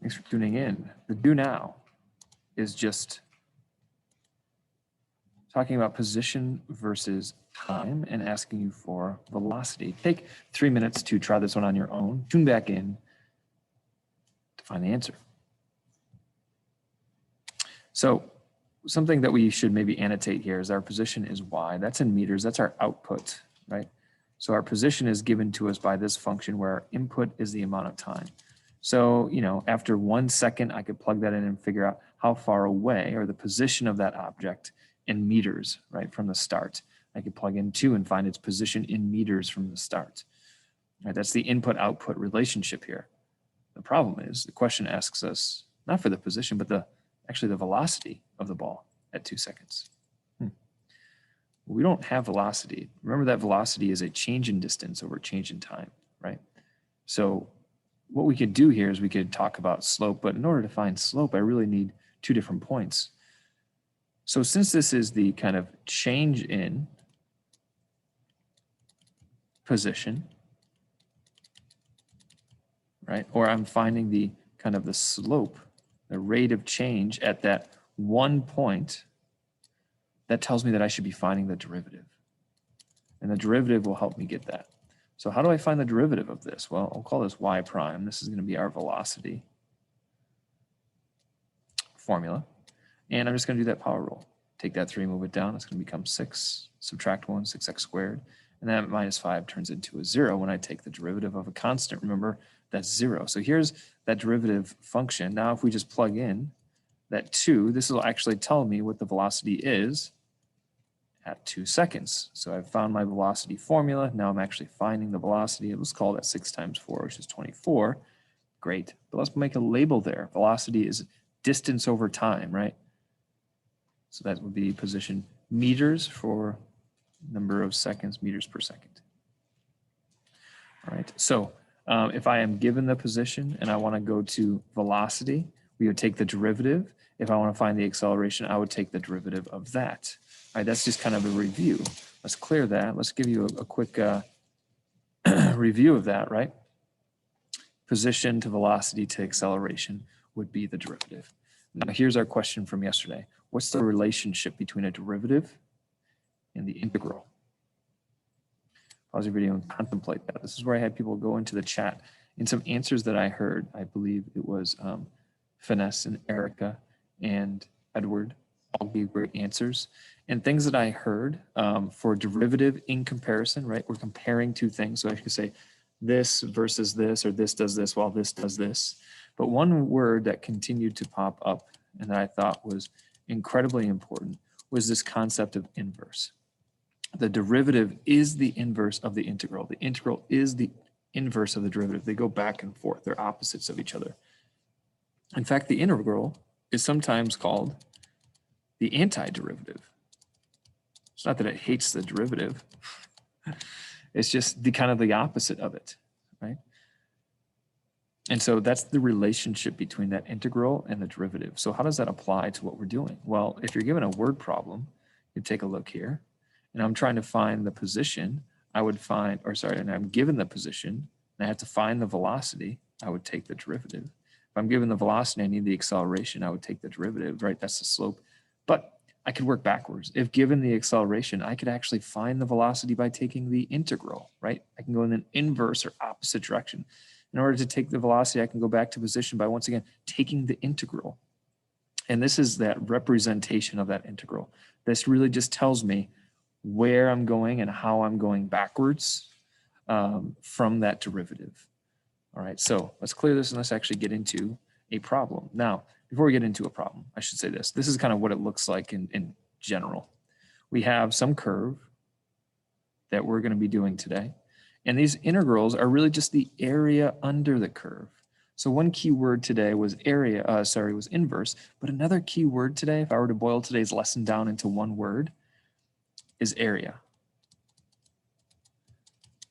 Thanks for tuning in. The do now is just talking about position versus time and asking you for velocity. Take 3 minutes to try this one on your own. Tune back in to find the answer. So something that we should maybe annotate here is our position is y. That's in meters. That's our output, right? So our position is given to us by this function where our input is the amount of time. So, you know, after 1 second, I could plug that in and figure out how far away or the position of that object in meters, right, from the start. I could plug in 2 and find its position in meters from the start. Right, that's the input-output relationship here. The problem is the question asks us not for the position, but actually the velocity of the ball at 2 seconds. We don't have velocity. Remember that velocity is a change in distance over change in time, right? So what we could do here is we could talk about slope, but in order to find slope, I really need 2 different points. So since this is the kind of change in position, right? Or I'm finding the kind of the slope, the rate of change at that 1 point, that tells me that I should be finding the derivative. And the derivative will help me get that. So how do I find the derivative of this? Well, I'll call this y prime. This is going to be our velocity formula. And I'm just going to do that power rule. Take that 3, move it down. It's going to become 6, subtract 1, 6x squared. And that minus 5 turns into a 0 when I take the derivative of a constant. Remember, that's 0. So here's that derivative function. Now if we just plug in that 2, this will actually tell me what the velocity is at 2 seconds. So I've found my velocity formula. Now I'm actually finding the velocity. Let's call that 6 times 4, which is 24. Great. But let's make a label there. Velocity is distance over time, right? So that would be position meters for number of seconds, meters per second. All right. So if I am given the position and I want to go to velocity, we would take the derivative. If I want to find the acceleration, I would take the derivative of that. All right, that's just kind of a review. Let's clear that. Let's give you a quick review of that, right? Position to velocity to acceleration would be the derivative. Now here's our question from yesterday. What's the relationship between a derivative and the integral? Pause your video and contemplate that. This is where I had people go into the chat. In some answers that I heard, I believe it was Finesse and Erica and Edward all gave great answers. And things that I heard for derivative in comparison, right? We're comparing 2 things. So I could say this versus this, or this does this while this does this. But one word that continued to pop up and that I thought was incredibly important was this concept of inverse. The derivative is the inverse of the integral. The integral is the inverse of the derivative. They go back and forth. They're opposites of each other. In fact, the integral is sometimes called the antiderivative. It's not that it hates the derivative. It's just the kind of the opposite of it, right? And so that's the relationship between that integral and the derivative. So how does that apply to what we're doing? Well, if you're given a word problem, you take a look here, and I'm trying to find the position, I would find, or sorry, and I'm given the position, and I have to find the velocity, I would take the derivative. If I'm given the velocity, I need the acceleration, I would take the derivative, right? That's the slope. But I could work backwards. If given the acceleration, I could actually find the velocity by taking the integral, right? I can go in an inverse or opposite direction. In order to take the velocity, I can go back to position by, once again, taking the integral. And this is that representation of that integral. This really just tells me where I'm going and how I'm going backwards from that derivative. All right, so let's clear this and let's actually get into a problem. Now, before we get into a problem, I should say this. This is kind of what it looks like in general. We have some curve that we're going to be doing today. And these integrals are really just the area under the curve. So one key word today was was inverse. But another key word today, if I were to boil today's lesson down into one word, is area.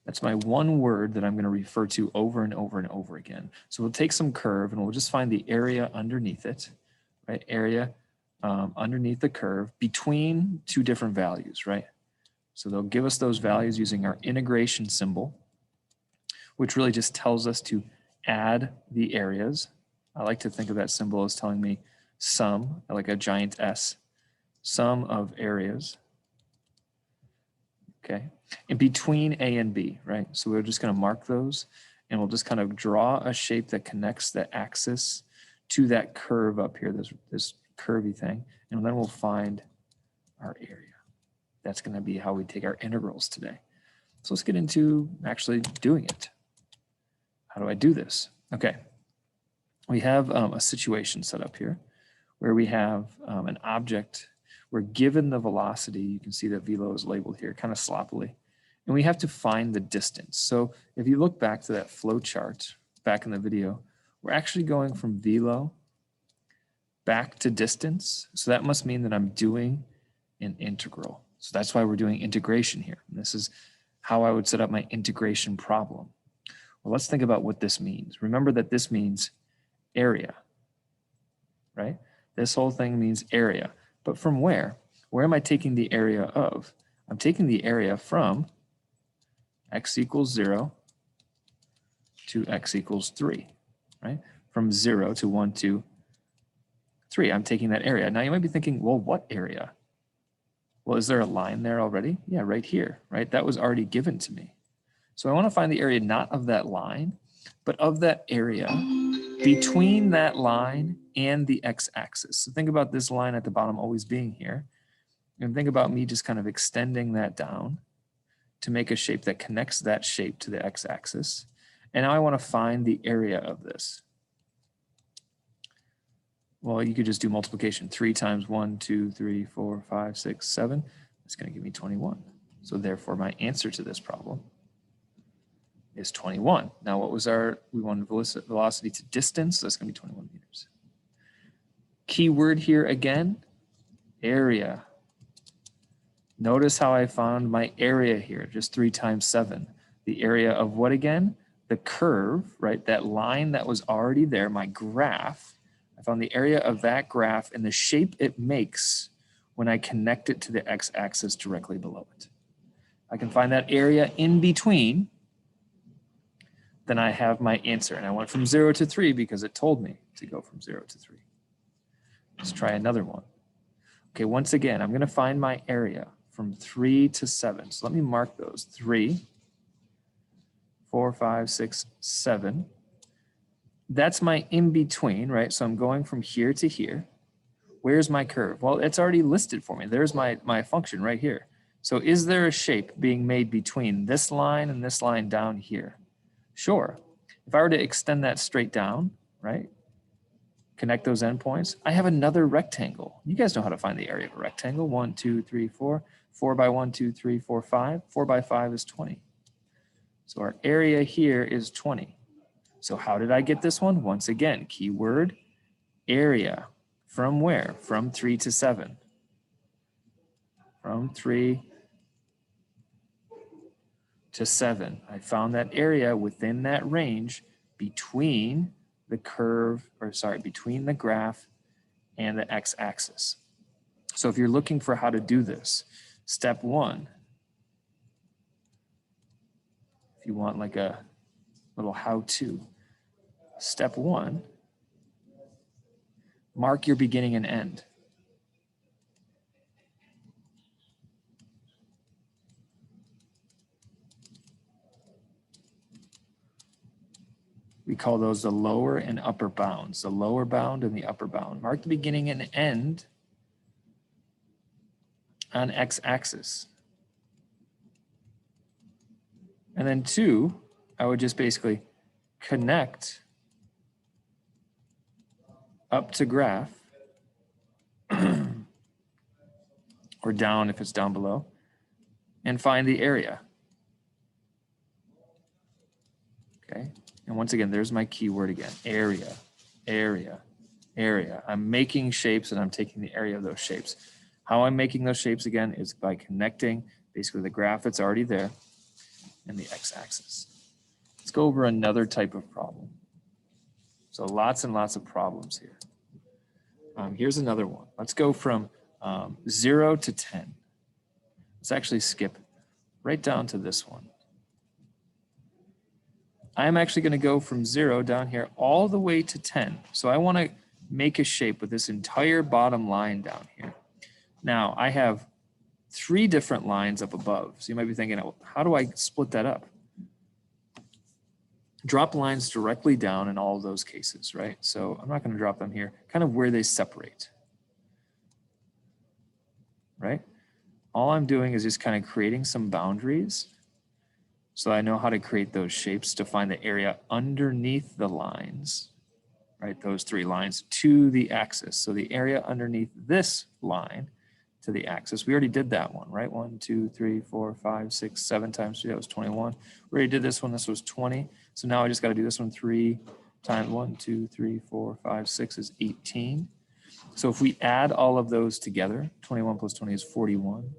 That's my one word that I'm going to refer to over and over and over again. So we'll take some curve and we'll just find the area underneath it, right? Area underneath the curve between 2 different values, right? So they'll give us those values using our integration symbol, which really just tells us to add the areas I like to think of that symbol as telling me sum, like a giant S, sum of areas, okay, in between A and B, right? So we're just going to mark those, and we'll just kind of draw a shape that connects the axis to that curve up here, this curvy thing, and then we'll find our area. That's going to be how we take our integrals today. So let's get into actually doing it. How do I do this? Okay, we have a situation set up here where we have an object. We're given the velocity. You can see that velo is labeled here kind of sloppily. And we have to find the distance. So if you look back to that flow chart back in the video, we're actually going from velo back to distance. So that must mean that I'm doing an integral. So that's why we're doing integration here. And this is how I would set up my integration problem. Well, let's think about what this means. Remember that this means area, right? This whole thing means area. But from where? Where am I taking the area of? I'm taking the area from x equals 0 to x equals 3, right? From 0 to 1 to 3, I'm taking that area. Now you might be thinking, well, what area? Well, is there a line there already? Yeah, right here, right? That was already given to me. So I want to find the area not of that line, but of that area between that line and the x-axis. So think about this line at the bottom always being here. And think about me just kind of extending that down to make a shape that connects that shape to the x-axis. And now I want to find the area of this. Well, you could just do multiplication. 3 times 1, 2, 3, 4, 5, 6, 7. That's going to give me 21. So therefore, my answer to this problem is 21. Now, what was we wanted velocity to distance. So that's going to be 21 meters. Key word here again, area. Notice how I found my area here, just 3 times 7. The area of what again? The curve, right? That line that was already there, my graph. I found the area of that graph and the shape it makes when I connect it to the x-axis directly below it. I can find that area in between, then I have my answer. And I went from 0 to 3 because it told me to go from 0 to 3. Let's try another one. Okay, once again, I'm going to find my area from 3 to 7. So let me mark those. 3, 4, 5, 6, 7. That's my in-between, right? So I'm going from here to here. Where's my curve? Well, it's already listed for me. There's my function right here. So is there a shape being made between this line and this line down here? Sure. If I were to extend that straight down, right? Connect those endpoints, I have another rectangle. You guys know how to find the area of a rectangle. 1, 2, 3, 4. 4 by 1, 2, 3, 4, 5. 4 by 5 is 20. So our area here is 20. So how did I get this one? Once again, keyword area. From where? From 3 to 7. From 3 to 7. I found that area within that range between the curve, between the graph and the x-axis. So if you're looking for how to do this, step 1, if you want like a little how-to, step 1, mark your beginning and end. We call those the lower and upper bounds, the lower bound and the upper bound. Mark the beginning and end on x-axis. And then 2, I would just basically connect up to graph or down if it's down below and find the area. Okay. And once again, there's my keyword again, area, area, area. I'm making shapes and I'm taking the area of those shapes. How I'm making those shapes again is by connecting basically the graph that's already there and the x-axis. Let's go over another type of problem. So lots and lots of problems here. Here's another one. Let's go from 0 to 10. Let's actually skip right down to this one. I'm actually going to go from 0 down here all the way to 10. So I want to make a shape with this entire bottom line down here. Now I have 3 different lines up above. So you might be thinking, oh, how do I split that up? Drop lines directly down in all of those cases, right? So I'm not going to drop them here, kind of where they separate, right? All I'm doing is just kind of creating some boundaries so I know how to create those shapes to find the area underneath the lines, right? Those 3 lines to the axis. So the area underneath this line to the axis, we already did that one, right? 1, 2, 3, 4, 5, 6, 7 times 3, that was 21. We already did this one, this was 20. So now I just got to do this one 3 times 1, 2, 3, 4, 5, 6 is 18. So if we add all of those together, 21 plus 20 is 41,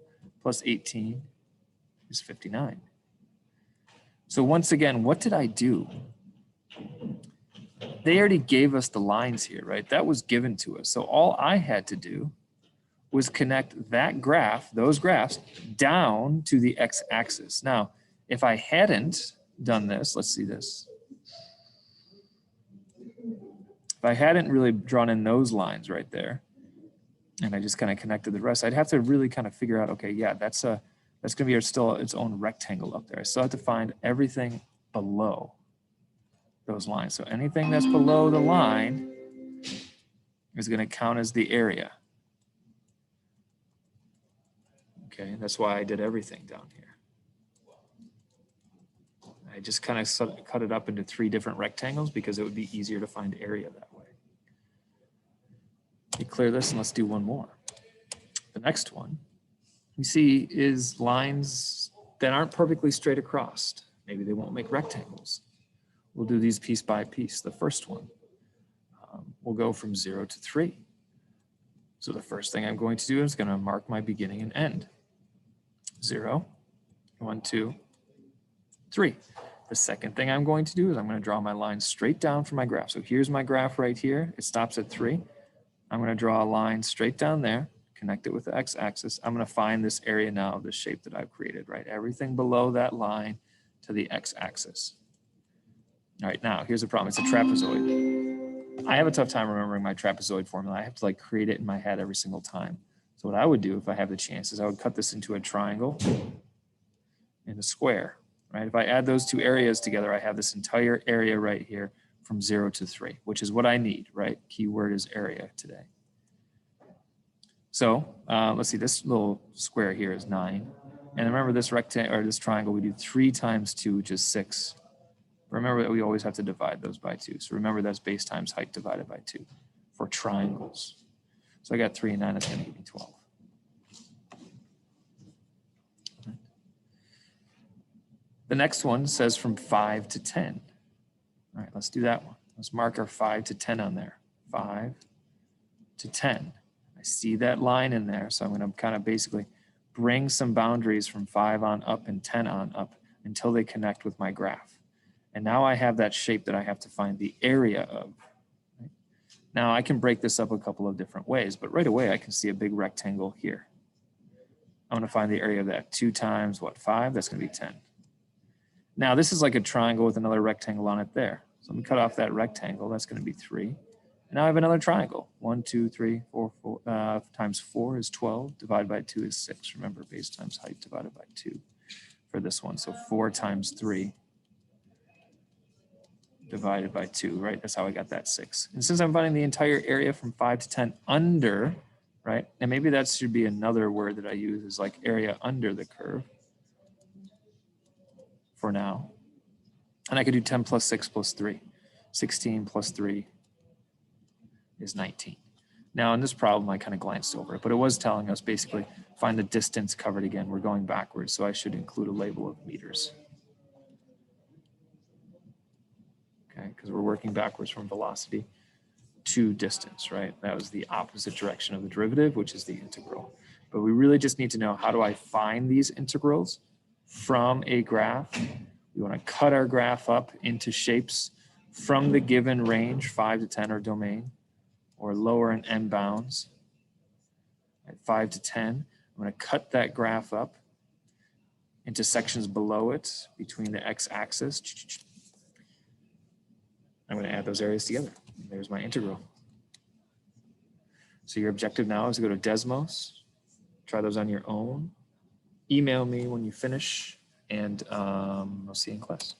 plus 18 is 59. So once again, what did I do? They already gave us the lines here, right? That was given to us. So all I had to do was connect that graph, those graphs, down to the x-axis. Now, if I hadn't done this, let's see this. If I hadn't really drawn in those lines right there, and I just kind of connected the rest, I'd have to really kind of figure out, okay, yeah, that's going to be still its own rectangle up there. I still have to find everything below those lines. So anything that's below the line is going to count as the area. Okay, that's why I did everything down here. I just kind of cut it up into 3 different rectangles because it would be easier to find area that way. Let me clear this and let's do one more. The next one we see is lines that aren't perfectly straight across. Maybe they won't make rectangles. We'll do these piece by piece. The first one, we'll go from 0 to 3. So the first thing I'm going to do is going to mark my beginning and end. 0, 1, 2, 3. The second thing I'm going to do is I'm going to draw my line straight down from my graph. So here's my graph right here. It stops at 3. I'm going to draw a line straight down there, connect it with the x-axis. I'm going to find this area now of the shape that I've created, right? Everything below that line to the x-axis. All right, now here's the problem. It's a trapezoid. I have a tough time remembering my trapezoid formula. I have to like create it in my head every single time. So what I would do if I have the chance is I would cut this into a triangle and a square, right? If I add those 2 areas together, I have this entire area right here from 0 to 3, which is what I need, right? Keyword is area today. So let's see, this little square here is 9. And remember this rectangle or this triangle, we do 3 times 2, which is 6. Remember that we always have to divide those by 2. So remember that's base times height divided by 2 for triangles. So I got 3 and 9, that's going to give me 12. The next one says from 5 to 10. All right, let's do that one. Let's mark our 5 to 10 on there. 5 to 10. I see that line in there, so I'm going to kind of basically bring some boundaries from 5 on up and 10 on up until they connect with my graph. And now I have that shape that I have to find the area of. Right? Now I can break this up a couple of different ways, but right away I can see a big rectangle here. I'm going to find the area of that. 2 times, what, 5? That's going to be 10. Now this is like a triangle with another rectangle on it there. So let me cut off that rectangle. That's going to be 3. And now I have another triangle. 1, 2, 3, 4, 4 times 4 is 12. Divided by 2 is 6. Remember, base times height divided by 2 for this one. So 4 times 3 divided by 2, right? That's how I got that 6. And since I'm finding the entire area from 5 to 10 under, right? And maybe that should be another word that I use is like area under the curve for now. And I could do 10 plus 6 plus 3. 16 plus 3 is 19. Now in this problem, I kind of glanced over it, but it was telling us basically find the distance covered again. We're going backwards, so I should include a label of meters. Okay, because we're working backwards from velocity to distance, right? That was the opposite direction of the derivative, which is the integral. But we really just need to know, how do I find these integrals from a graph? We want to cut our graph up into shapes from the given range, 5 to 10 or domain, or lower and end bounds at 5 to 10. I'm going to cut that graph up into sections below it between the x-axis. I'm going to add those areas together. There's my integral. So your objective now is to go to Desmos, try those on your own, email me when you finish, and I'll see you in class.